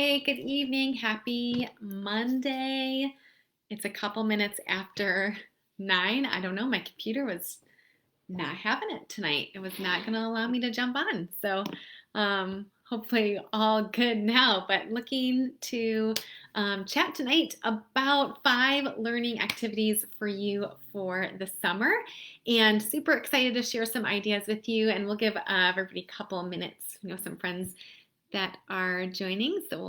Hey, good evening. Happy Monday. It's a couple minutes after 9. I don't know, my computer was not having it tonight. It was not going to allow me to jump on. So, hopefully all good now, but looking to chat tonight about 5 learning activities for you for the summer, and super excited to share some ideas with you. And we'll give everybody a couple minutes, some friends that are joining. So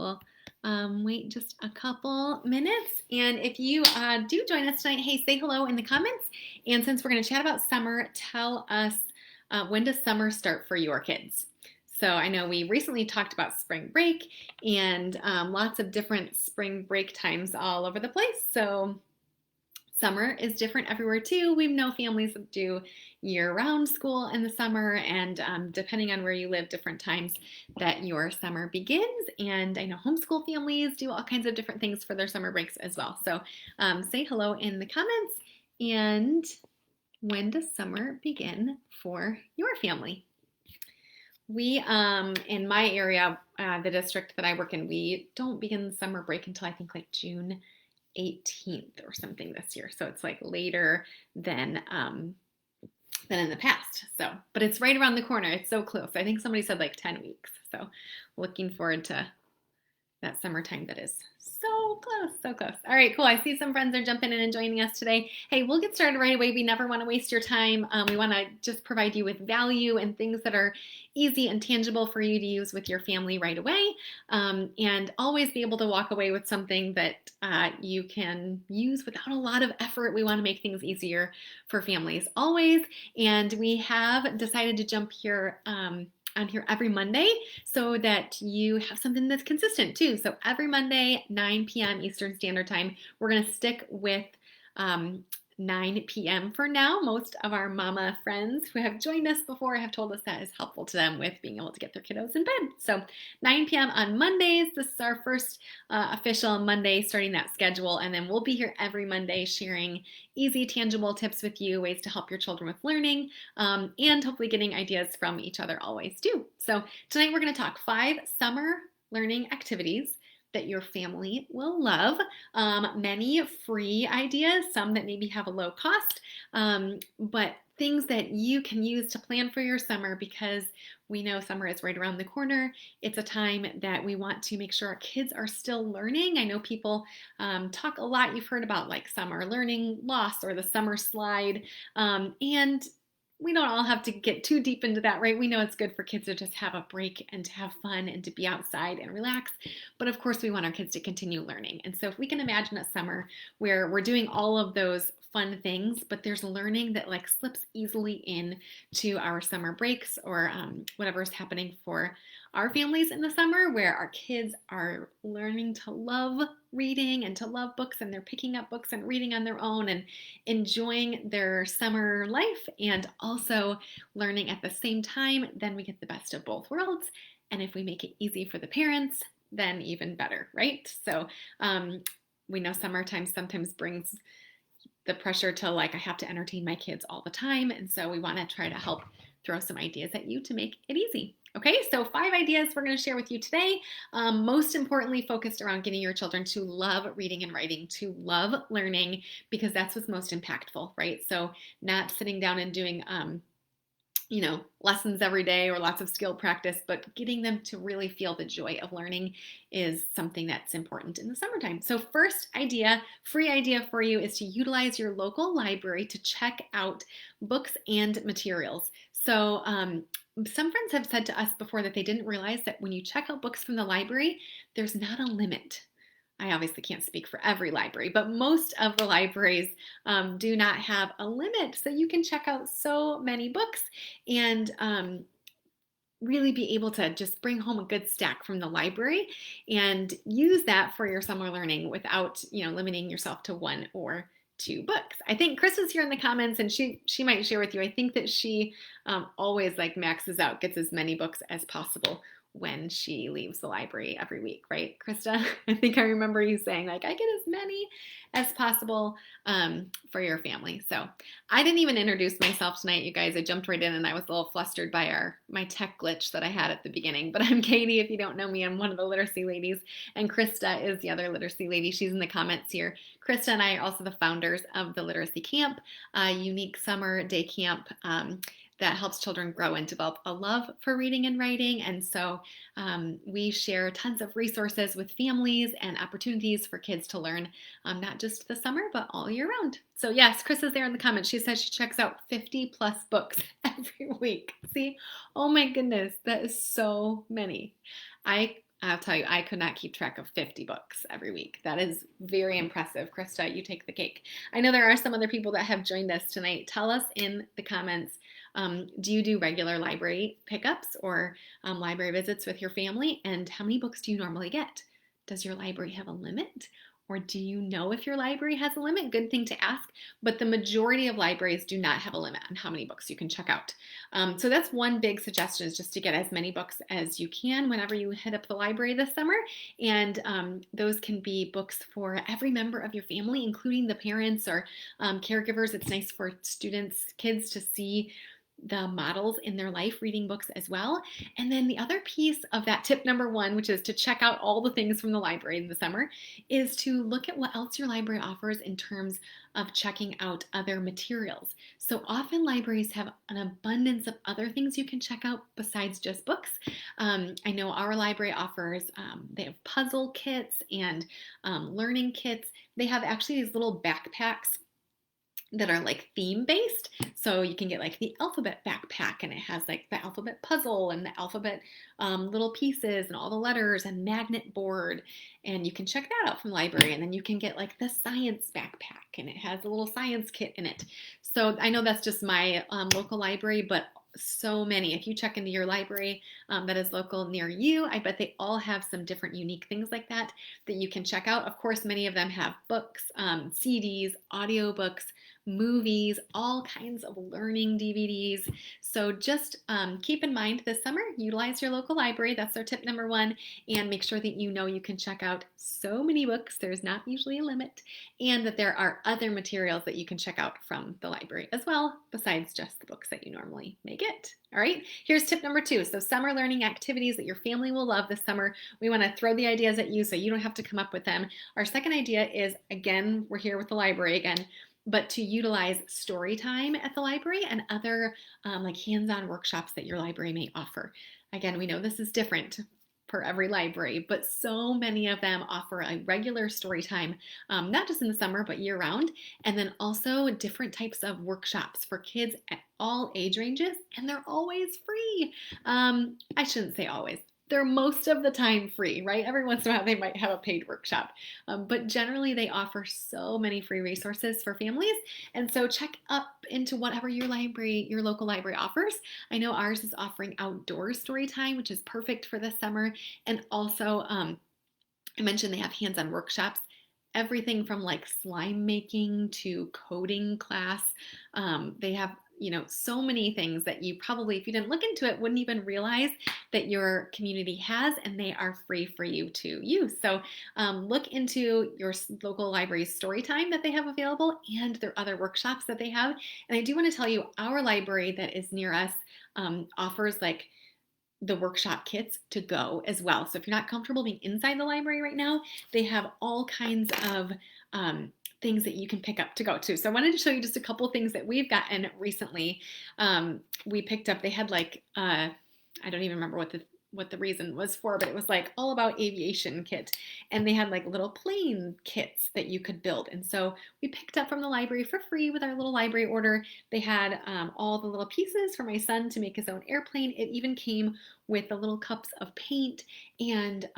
we'll wait just a couple minutes. And if you do join us tonight, hey, say hello in the comments. And since we're going to chat about summer, tell us when does summer start for your kids? So I know we recently talked about spring break and lots of different spring break times all over the place. So summer is different everywhere too. We know families do year-round school in the summer, and depending on where you live, different times that your summer begins. And I know homeschool families do all kinds of different things for their summer breaks as well. So say hello in the comments. And when does summer begin for your family? We, in my area, the district that I work in, we don't begin summer break until I think like June 18th or something this year. So it's like later than in the past. So, but it's right around the corner. It's so close. I think somebody said like 10 weeks. So looking forward to that summertime that is so close, so close. All right, cool. I see some friends are jumping in and joining us today. Hey, we'll get started right away. We never want to waste your time. We want to just provide you with value and things that are easy and tangible for you to use with your family right away, and always be able to walk away with something that you can use without a lot of effort. We want to make things easier for families always, and we have decided to jump here on here every Monday so that you have something that's consistent too. So every Monday, 9 p.m. Eastern Standard Time, we're going to stick with 9 p.m. for now. Most of our mama friends who have joined us before have told us that is helpful to them with being able to get their kiddos in bed. So 9 p.m. on Mondays. This is our first official Monday starting that schedule, and then we'll be here every Monday sharing easy, tangible tips with you, ways to help your children with learning, and hopefully getting ideas from each other always too. So tonight we're going to talk 5 summer learning activities that your family will love. Many free ideas, some that maybe have a low cost, but things that you can use to plan for your summer, because we know summer is right around the corner. It's a time that we want to make sure our kids are still learning. I know people talk a lot, you've heard about like summer learning loss or the summer slide, and we don't all have to get too deep into that, right? We know it's good for kids to just have a break and to have fun and to be outside and relax. But of course, we want our kids to continue learning. And so if we can imagine a summer where we're doing all of those fun things, but there's learning that like slips easily in to our summer breaks or whatever is happening for our families in the summer, where our kids are learning to love reading and to love books, and they're picking up books and reading on their own and enjoying their summer life and also learning at the same time, then we get the best of both worlds. And if we make it easy for the parents, then even better, right? So we know summertime sometimes brings the pressure to like, I have to entertain my kids all the time. And so we want to try to help throw some ideas at you to make it easy. Okay, so 5 ideas we're going to share with you today. Most importantly, focused around getting your children to love reading and writing, to love learning, because that's what's most impactful, right? So not sitting down and doing lessons every day or lots of skill practice, but getting them to really feel the joy of learning is something that's important in the summertime. So first idea, free idea for you, is to utilize your local library to check out books and materials. So some friends have said to us before that they didn't realize that when you check out books from the library, there's not a limit. I obviously can't speak for every library, but most of the libraries do not have a limit. So you can check out so many books and really be able to just bring home a good stack from the library and use that for your summer learning without, limiting yourself to 1 or 2 books. I think Chris was here in the comments, and she might share with you. I think that she always like maxes out, gets as many books as possible when she leaves the library every week, right, Krista? I think I remember you saying, like, I get as many as possible for your family. So I didn't even introduce myself tonight, you guys. I jumped right in and I was a little flustered by my tech glitch that I had at the beginning. But I'm Katie. If you don't know me, I'm one of the literacy ladies. And Krista is the other literacy lady. She's in the comments here. Krista and I are also the founders of the Literacy Camp, a unique summer day camp that helps children grow and develop a love for reading and writing. And so we share tons of resources with families and opportunities for kids to learn, not just the summer, but all year round. So yes, Chris is there in the comments. She says she checks out 50 plus books every week. See? Oh my goodness, that is so many. I'll tell you, I could not keep track of 50 books every week. That is very impressive. Krista, you take the cake. I know there are some other people that have joined us tonight. Tell us in the comments, do you do regular library pickups or library visits with your family? And how many books do you normally get? Does your library have a limit? Or do you know if your library has a limit? Good thing to ask. But the majority of libraries do not have a limit on how many books you can check out. So that's one big suggestion, is just to get as many books as you can whenever you hit up the library this summer. And those can be books for every member of your family, including the parents or caregivers. It's nice for students, kids to see the models in their life reading books as well. And then the other piece of that tip number one, which is to check out all the things from the library in the summer, is to look at what else your library offers in terms of checking out other materials. So often libraries have an abundance of other things you can check out besides just books. I know our library offers, they have puzzle kits and learning kits. They have actually these little backpacks that are like theme based. So you can get like the alphabet backpack, and it has like the alphabet puzzle and the alphabet little pieces and all the letters and magnet board. And you can check that out from the library. And then you can get like the science backpack, and it has a little science kit in it. So I know that's just my local library, but so many. If you check into your library that is local near you, I bet they all have some different unique things like that you can check out. Of course, many of them have books, CDs, audiobooks, movies, all kinds of learning DVDs. So just keep in mind this summer, utilize your local library. That's our tip number one. And make sure that you know you can check out so many books. There's not usually a limit. And that there are other materials that you can check out from the library as well, besides just the books that you normally may get. All right, here's tip number two. So summer learning activities that your family will love this summer. We want to throw the ideas at you so you don't have to come up with them. Our second idea is, again, we're here with the library again, but to utilize story time at the library and other like hands-on workshops that your library may offer. Again, we know this is different for every library, but so many of them offer a regular story time, not just in the summer, but year round. And then also different types of workshops for kids at all age ranges, and they're always free. I shouldn't say always. They're most of the time free, right? Every once in a while they might have a paid workshop, but generally they offer so many free resources for families. And so check up into whatever your local library offers. I know ours is offering outdoor story time, which is perfect for this summer. And also, I mentioned they have hands-on workshops. Everything from like slime making to coding class. They have so many things that you probably, if you didn't look into it, wouldn't even realize that your community has, and they are free for you to use. So look into your local library's story time that they have available and their other workshops that they have. And I do want to tell you, our library that is near us offers like the workshop kits to go as well. So if you're not comfortable being inside the library right now, they have all kinds of things that you can pick up to go to. So I wanted to show you just a couple of things that we've gotten recently. We picked up, they had like, I don't even remember what the reason was for, but it was like all about aviation kit. And they had like little plane kits that you could build. And so we picked up from the library for free with our little library order. They had all the little pieces for my son to make his own airplane. It even came with the little cups of paint and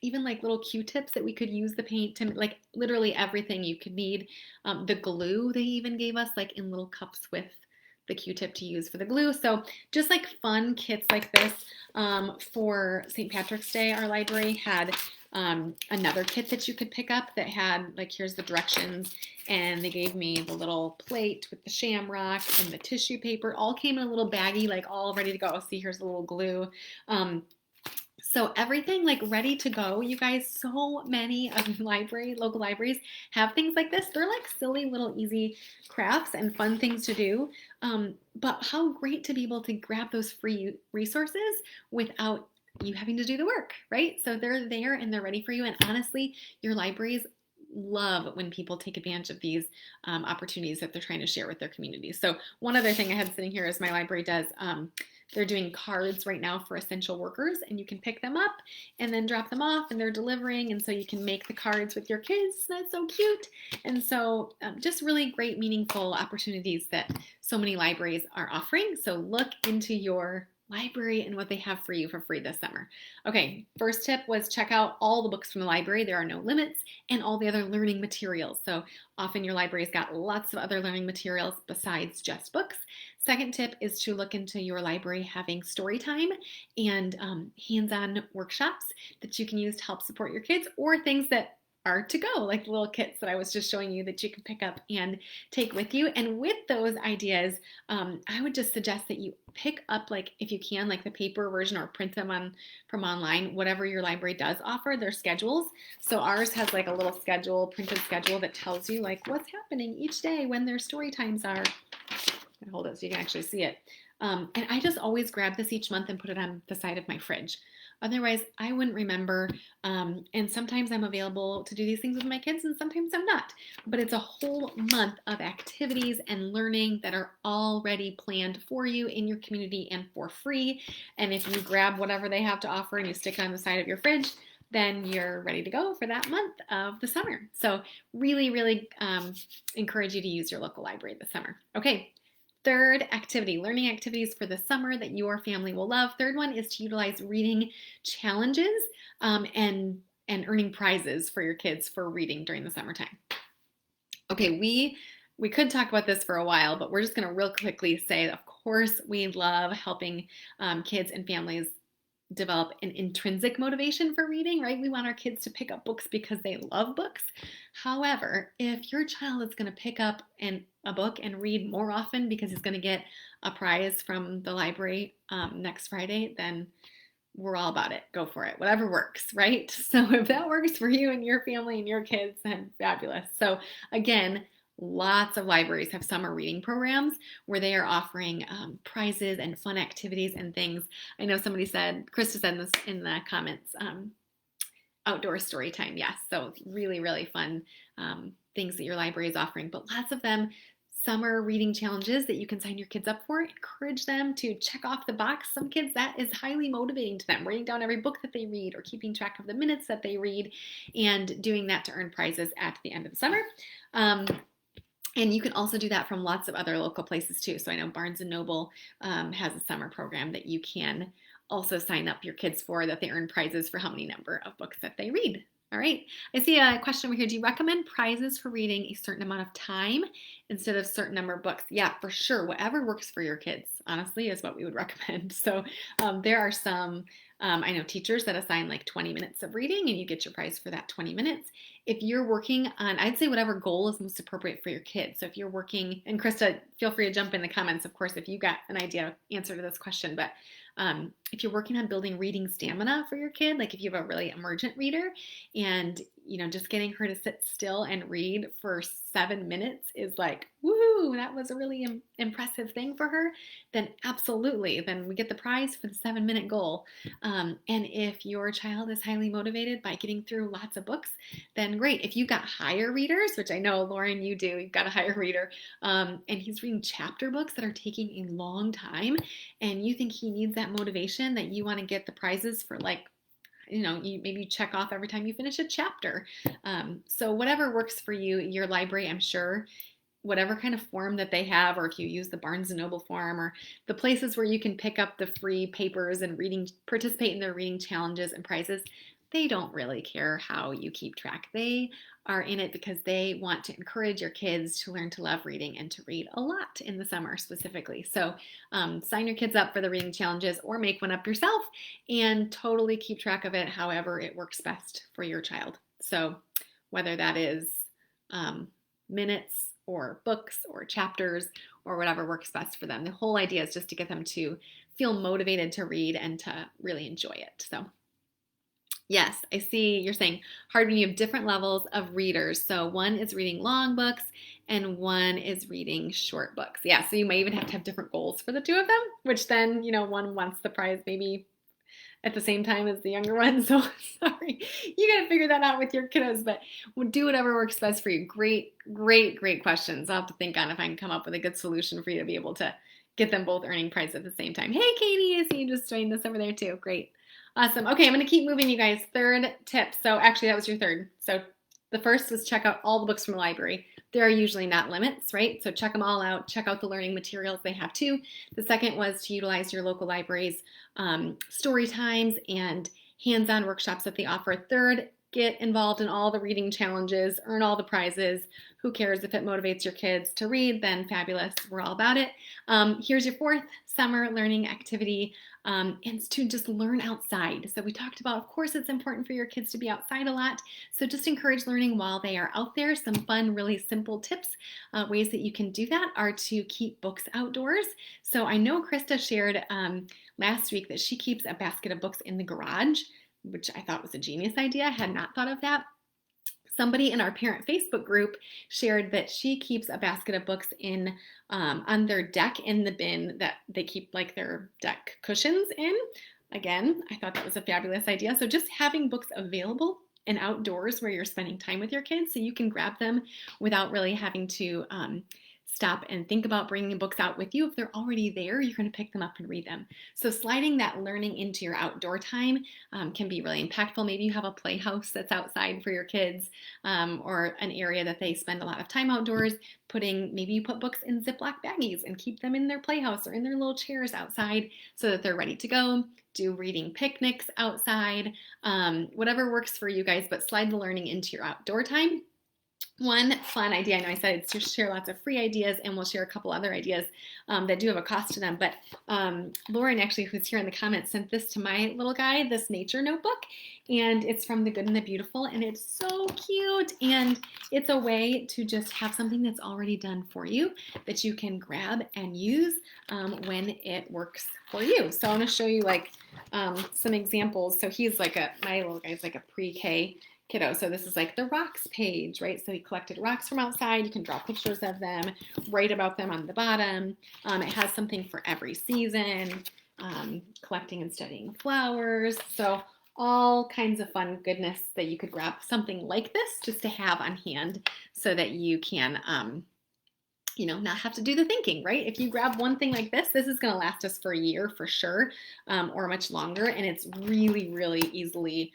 even like little Q-tips that we could use the paint to, like literally everything you could need. The glue they even gave us like in little cups with the Q-tip to use for the glue. So just like fun kits like this. For St. Patrick's Day, our library had another kit that you could pick up that had like, here's the directions, and they gave me the little plate with the shamrock and the tissue paper, all came in a little baggie, like all ready to go. See, here's the little glue. So everything like ready to go, you guys. So many of local libraries have things like this. They're like silly little easy crafts and fun things to do. But how great to be able to grab those free resources without you having to do the work, right? So they're there and they're ready for you. And honestly, your libraries love when people take advantage of these opportunities that they're trying to share with their community. So one other thing I have sitting here is my library does. They're doing cards right now for essential workers, and you can pick them up and then drop them off, and they're delivering, and so you can make the cards with your kids. That's so cute. And so just really great, meaningful opportunities that so many libraries are offering. So look into your library and what they have for you for free this summer. Okay, first tip was check out all the books from the library. There are no limits, and all the other learning materials. So often your library's got lots of other learning materials besides just books. Second tip is to look into your library having story time and hands-on workshops that you can use to help support your kids, or things that are to go, like the little kits that I was just showing you that you can pick up and take with you. And with those ideas, I would just suggest that you pick up, like if you can, like the paper version or print them from online, whatever your library does offer, their schedules. So ours has like a little schedule, printed schedule that tells you like what's happening each day when their story times are. Hold it so you can actually see it. And I just always grab this each month and put it on the side of my fridge. Otherwise, I wouldn't remember. And sometimes I'm available to do these things with my kids, and sometimes I'm not. But it's a whole month of activities and learning that are already planned for you in your community and for free. And if you grab whatever they have to offer and you stick it on the side of your fridge, then you're ready to go for that month of the summer. So really, really encourage you to use your local library this summer. Okay. Third activity, learning activities for the summer that your family will love. Third one is to utilize reading challenges and earning prizes for your kids for reading during the summertime. Okay, we could talk about this for a while, but we're just going to real quickly say, of course, we love helping kids and families develop an intrinsic motivation for reading, right? We want our kids to pick up books because they love books. However, if your child is going to pick up a book and read more often because he's going to get a prize from the library next Friday, then we're all about it. Go for it. Whatever works, right? So if that works for you and your family and your kids, then fabulous. So again, lots of libraries have summer reading programs where they are offering prizes and fun activities and things. I know somebody said, Krista said this in the comments, outdoor story time. Yes, so really, really fun things that your library is offering, but lots of them summer reading challenges that you can sign your kids up for. Encourage them to check off the box. Some kids, that is highly motivating to them, writing down every book that they read or keeping track of the minutes that they read and doing that to earn prizes at the end of the summer. And you can also do that from lots of other local places too. So I know Barnes & Noble has a summer program that you can also sign up your kids for, that they earn prizes for how many number of books that they read. All right. I see a question over here. Do you recommend prizes for reading a certain amount of time instead of a certain number of books? Yeah, for sure. Whatever works for your kids, honestly, is what we would recommend. So there are some, I know teachers that assign like 20 minutes of reading and you get your prize for that 20 minutes. If you're working on, I'd say whatever goal is most appropriate for your kids. So if you're working, and Krista, feel free to jump in the comments, of course, if you got an answer to this question, but if you're working on building reading stamina for your kid, like if you have a really emergent reader and, just getting her to sit still and read for 7 minutes is like, woohoo, that was a really impressive thing for her, then absolutely, then we get the prize for the 7-minute goal. And if your child is highly motivated by getting through lots of books, then great. If you've got higher readers, which I know, Lauren, you do, you've got a higher reader, and he's reading chapter books that are taking a long time, and you think he needs that motivation, that you want to get the prizes for like, maybe check off every time you finish a chapter. So whatever works for you, your library, I'm sure, whatever kind of form that they have, or if you use the Barnes & Noble form or the places where you can pick up the free papers and participate in their reading challenges and prizes, they don't really care how you keep track. They are in it because they want to encourage your kids to learn to love reading and to read a lot in the summer specifically. So sign your kids up for the reading challenges or make one up yourself and totally keep track of it however it works best for your child. So whether that is minutes or books or chapters or whatever works best for them. The whole idea is just to get them to feel motivated to read and to really enjoy it. So Yes, I see you're saying hard when you have different levels of readers. So one is reading long books and one is reading short books. Yeah, so you might even have to have different goals for the two of them, which then, one wants the prize maybe at the same time as the younger one. So sorry, you got to figure that out with your kiddos, but we'll do whatever works best for you. Great, great, great questions. I'll have to think on if I can come up with a good solution for you to be able to get them both earning prize at the same time. Hey, Katie, I see you just joined us over there too. Great. Awesome. Okay, I'm going to keep moving, you guys. Third tip. So actually, that was your third. So the first was check out all the books from the library. There are usually not limits, right? So check them all out. Check out the learning materials they have too. The second was to utilize your local library's story times and hands-on workshops that they offer. Third, get involved in all the reading challenges, earn all the prizes. Who cares if it motivates your kids to read? Then fabulous. We're all about it. Here's your fourth summer learning activity. And to just learn outside. So we talked about, of course, it's important for your kids to be outside a lot. So just encourage learning while they are out there. Some fun, really simple tips, ways that you can do that are to keep books outdoors. So I know Krista shared last week that she keeps a basket of books in the garage, which I thought was a genius idea. I had not thought of that. Somebody in our parent Facebook group shared that she keeps a basket of books in on their deck in the bin that they keep like their deck cushions in. Again, I thought that was a fabulous idea. So just having books available and outdoors where you're spending time with your kids so you can grab them without really having to stop and think about bringing books out with you. If they're already there, you're going to pick them up and read them. So sliding that learning into your outdoor time can be really impactful. Maybe you have a playhouse that's outside for your kids or an area that they spend a lot of time outdoors. Maybe you put books in Ziploc baggies and keep them in their playhouse or in their little chairs outside so that they're ready to go. Do reading picnics outside, whatever works for you guys, but slide the learning into your outdoor time. One fun idea, I know I said it's to share lots of free ideas, and we'll share a couple other ideas that do have a cost to them. But Lauren, actually, who's here in the comments, sent this to my little guy, this nature notebook, and it's from The Good and the Beautiful, and it's so cute. And it's a way to just have something that's already done for you that you can grab and use when it works for you. So I'm going to show you like some examples. So my little guy's like a pre-K kiddo. So this is like the rocks page, right? So he collected rocks from outside. You can draw pictures of them, write about them on the bottom. It has something for every season, collecting and studying flowers. So all kinds of fun goodness that you could grab something like this just to have on hand so that you can not have to do the thinking, right? If you grab one thing like this is going to last us for a year for sure, or much longer. And it's really, really easily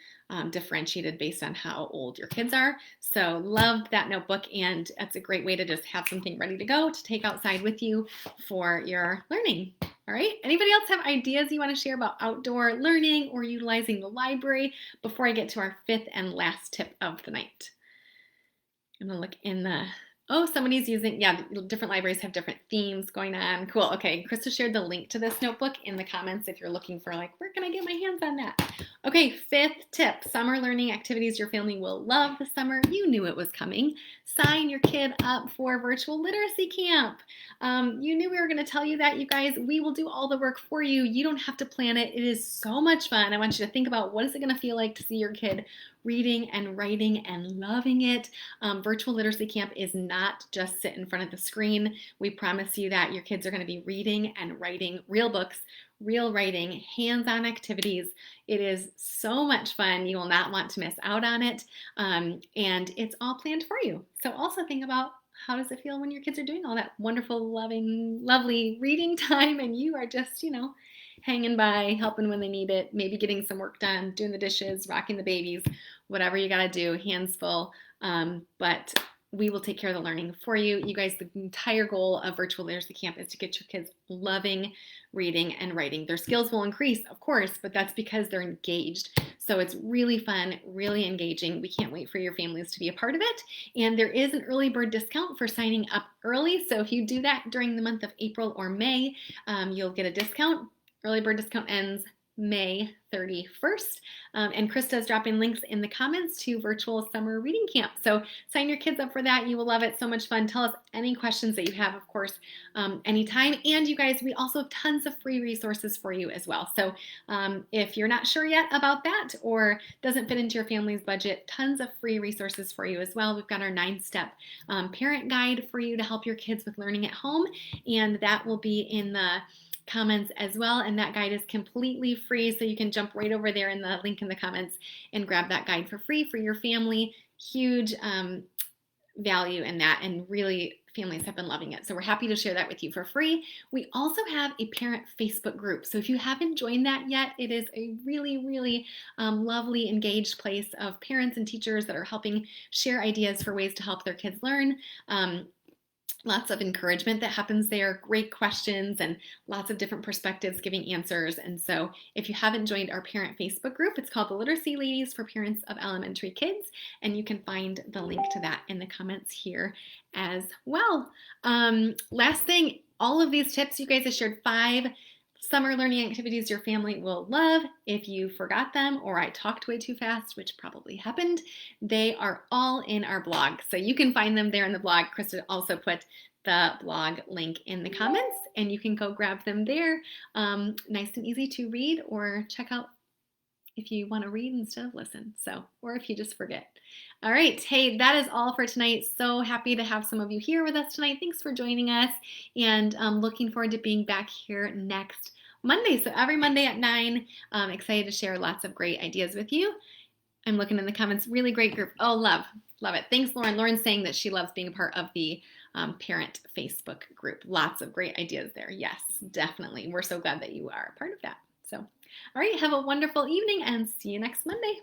differentiated based on how old your kids are. So loved that notebook. And that's a great way to just have something ready to go to take outside with you for your learning. All right. Anybody else have ideas you want to share about outdoor learning or utilizing the library before I get to our fifth and last tip of the night? I'm going to look in the somebody's using, different libraries have different themes going on. Cool. Okay. Krista shared the link to this notebook in the comments if you're looking for where can I get my hands on that? Okay. Fifth tip, summer learning activities your family will love this summer. You knew it was coming. Sign your kid up for virtual literacy camp. You knew we were going to tell you that, you guys. We will do all the work for you. You don't have to plan it. It is so much fun. I want you to think about what is it going to feel like to see your kid reading and writing and loving it. Virtual literacy camp is not just sit in front of the screen. We promise you that your kids are going to be reading and writing real books, real writing, hands-on activities. It is so much fun. You will not want to miss out on it. And it's all planned for you. So also think about how does it feel when your kids are doing all that wonderful, loving, lovely reading time and you are just, hanging by, helping when they need it, maybe getting some work done, doing the dishes, rocking the babies, whatever you got to do, hands full. But we will take care of the learning for you. You guys, the entire goal of Virtual Literacy Camp is to get your kids loving reading and writing. Their skills will increase, of course, but that's because they're engaged. So it's really fun, really engaging. We can't wait for your families to be a part of it. And there is an early bird discount for signing up early. So if you do that during the month of April or May, you'll get a discount. Early bird discount ends May 31st. And Krista is dropping links in the comments to virtual summer reading camp. So sign your kids up for that. You will love it. So much fun. Tell us any questions that you have, of course, anytime. And you guys, we also have tons of free resources for you as well. So if you're not sure yet about that or doesn't fit into your family's budget, tons of free resources for you as well. We've got our 9-step parent guide for you to help your kids with learning at home. And that will be in the comments as well, and that guide is completely free, so you can jump right over there in the link in the comments and grab that guide for free for your family. Huge value in that, and really families have been loving it, so we're happy to share that with you for free. We also have a parent Facebook group, so if you haven't joined that yet, it is a really lovely, engaged place of parents and teachers that are helping share ideas for ways to help their kids learn. Lots of encouragement that happens there, great questions, and lots of different perspectives giving answers. And so if you haven't joined our parent Facebook group, it's called the Literacy Ladies for Parents of Elementary Kids, and you can find the link to that in the comments here as well. Last thing, all of these tips, you guys have shared 5 summer learning activities your family will love. If you forgot them or I talked way too fast, which probably happened, they are all in our blog. So you can find them there in the blog. Krista also put the blog link in the comments, and you can go grab them there. Nice and easy to read or check out if you want to read instead of listen. So, or if you just forget. All right, hey, that is all for tonight. So happy to have some of you here with us tonight. Thanks for joining us, and looking forward to being back here next Monday. So every Monday at 9, excited to share lots of great ideas with you. I'm looking in the comments, really great group. Oh, love it. Thanks, Lauren. Lauren's saying that she loves being a part of the parent Facebook group. Lots of great ideas there. Yes, definitely. We're so glad that you are a part of that. So, all right, have a wonderful evening and see you next Monday.